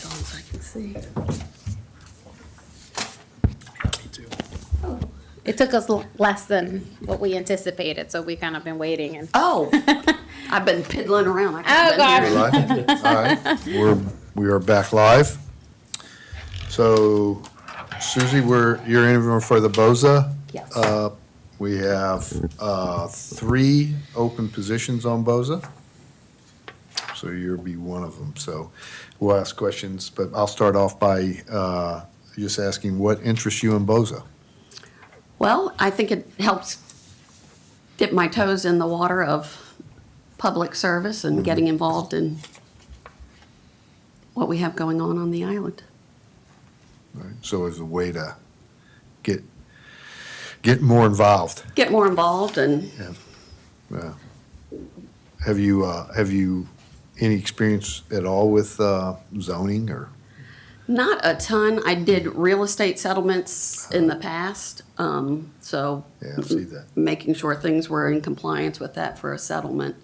these on so I can see. Me too. It took us less than what we anticipated, so we kind of been waiting and. Oh, I've been piddling around. I Oh, could've been gosh. here. All right, we are back live. So Susie, you're interviewing for the BOZA. Yes. We have 3 open positions on BOZA. So you'll be one of them. So we'll ask questions, but I'll start off by just asking what interests you in BOZA? Well, I think it helps dip my toes in the water of public service and getting involved in what we have going on the island. Right? So as a way to get more involved. Get more involved and Yeah. Have you any experience at all with zoning or? not a ton. I did real estate settlements in the past, so Yeah, I see that. making sure things were in compliance with that for a settlement.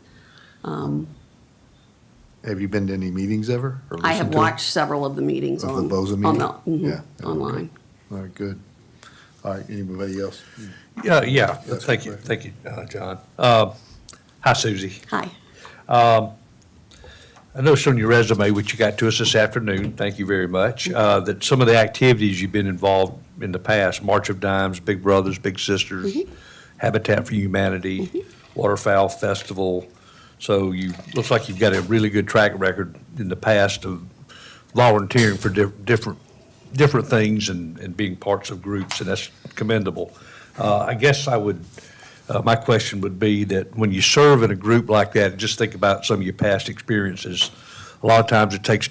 Have you been to any meetings ever? Or I have listened to them? watched several of the meetings Of on. the BOZA on meeting? the- Yeah. Online. All right, good. All right, anybody else? Yeah, That's thank you, correct. John. Hi, Susie. Hi. I noticed on your resume, which you got to us this afternoon, thank you very much, that some of the activities you've been involved in the past, March of Dimes, Big Brothers, Big Sisters, Habitat for Humanity, Waterfowl Festival. So looks like you've got a really good track record in the past of volunteering for different things and being parts of groups, and that's commendable. I guess my question would be that when you serve in a group like that, just think about some of your past experiences. A lot of times it takes,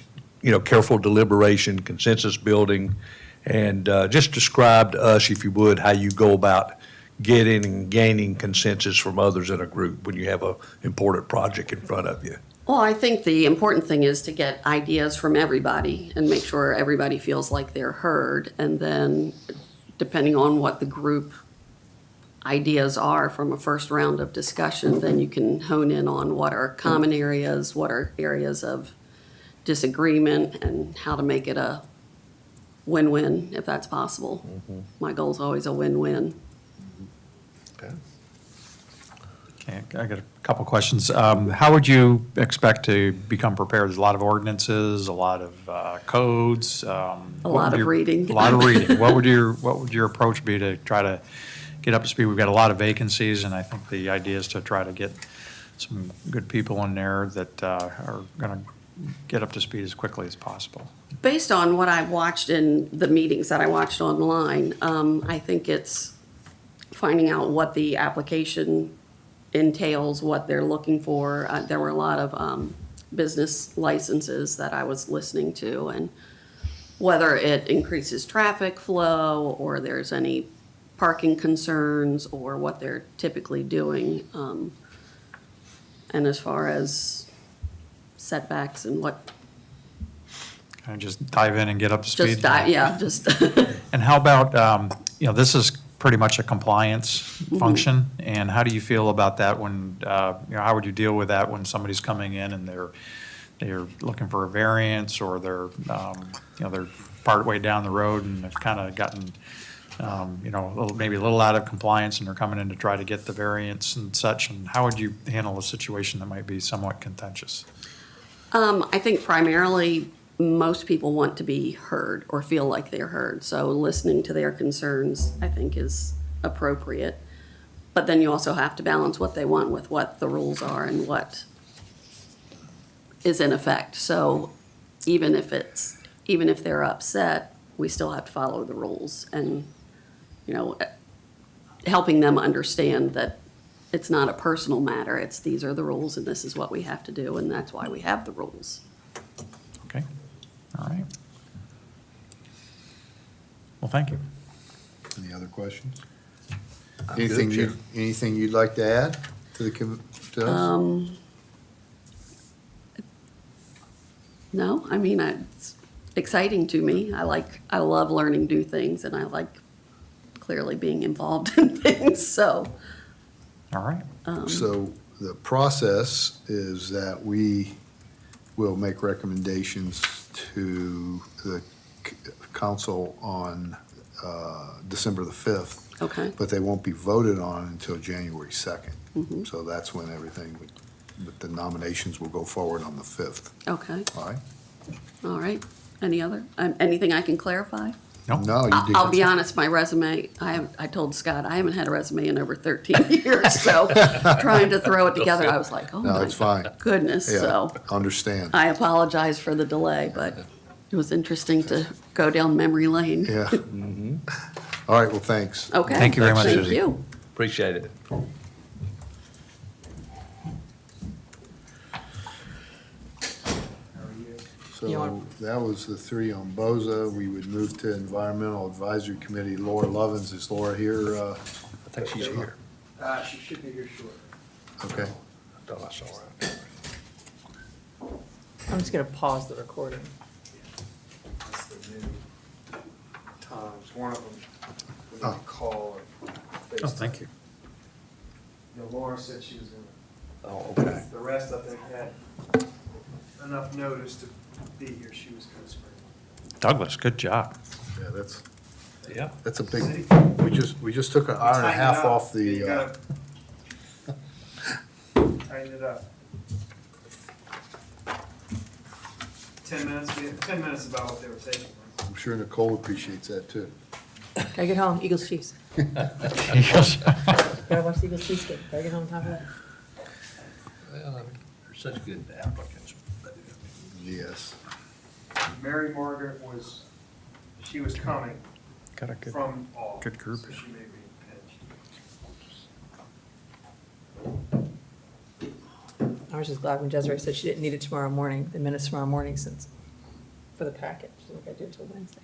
careful deliberation, consensus building, and just describe to us, if you would, how you go about getting and gaining consensus from others in a group when you have an important project in front of you. Well, I think the important thing is to get ideas from everybody and make sure everybody feels like they're heard. And then depending on what the group ideas are from a first round of discussion, then you can hone in on what are common areas, what are areas of disagreement, and how to make it a win-win if that's possible. My goal is always a win-win. Okay, I got a couple questions. How would you expect to become prepared? There's a lot of ordinances, a lot of codes. A lot of reading. A lot of reading. What would your approach be to try to get up to speed? We've got a lot of vacancies, and I think the idea is to try to get some good people in there that are going to get up to speed as quickly as possible. Based on what I watched in the meetings that I watched online, I think it's finding out what the application entails, what they're looking for. There were a lot of business licenses that I was listening to, and whether it increases traffic flow or there's any parking concerns or what they're typically doing. And as far as setbacks and what, Kind of just dive in and get up to speed? just. And how about, this is pretty much a compliance function, and how do you feel about that when, how would you deal with that when somebody's coming in and they're looking for a variance, or they're partway down the road and they've kind of gotten, maybe a little out of compliance and they're coming in to try to get the variance and such, and how would you handle a situation that might be somewhat contentious? I think primarily most people want to be heard or feel like they're heard. So listening to their concerns, I think, is appropriate. But then you also have to balance what they want with what the rules are and what is in effect. So even if they're upset, we still have to follow the rules and, helping them understand that it's not a personal matter. It's these are the rules and this is what we have to do, and that's why we have the rules. Okay, all right. Well, thank you. Any other questions? I'm good, Chair. Anything you'd like to add to us? No, I mean, it's exciting to me. I love learning new things, and I like clearly being involved in things, so. All right. So the process is that we will make recommendations to the council on December the 5th. Okay. But they won't be voted on until January 2nd. So that's when everything, but the nominations will go forward on the 5th. Okay, All right? all right. Anything I can clarify? No, you did. I'll be honest, my resume, I told Scott, I haven't had a resume in over 13 years, so trying to throw it together, I was like, oh No, my it's fine. goodness, Yeah, so understand. I apologize for the delay, but it was interesting to go down memory lane. Yeah. All right, well, thanks. Okay. Thank you very much, Thank Susie. you. Appreciate it. So that was the three on Boza. We would move to Environmental Advisory Committee. Laura Lovins, is Laura here? I think she's here. She should be here shortly. Okay. I thought I saw her. I'm just gonna pause the recording. That's the new times. One of them, we Oh. can call or FaceTime. Oh, thank you. You know, Laura said she was gonna, Oh, okay. the rest, I think, had enough notice to be here. She was kind of spring. Douglas, good job. Yeah, Yeah. that's a big, we just took an hour and a half off the, You gotta tighten it up. 10 minutes is about what they were taking, right? I'm sure Nicole appreciates that too. Gotta get home, Eagles Chiefs. Yes. Gotta watch the Eagles Chiefs game. Gotta get home on top of that. Well, I mean, they're such good applicants. Yes. Mary Margaret she was coming Got a good, from all. good group. So she may be pinched. I was just glad when Desiree said she didn't need it tomorrow morning, the minutes tomorrow morning since, for the packet. She's like, I do it till Wednesday.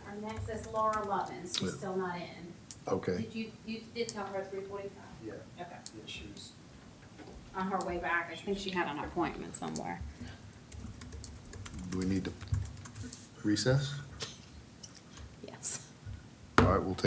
Our next is Laura Lovins, she's still not in. Okay. You did tell her 3:45? Yeah, Okay. yeah, she was. On her way back, I think she had an appointment somewhere. Do we need to recess? Yes. All right, we'll take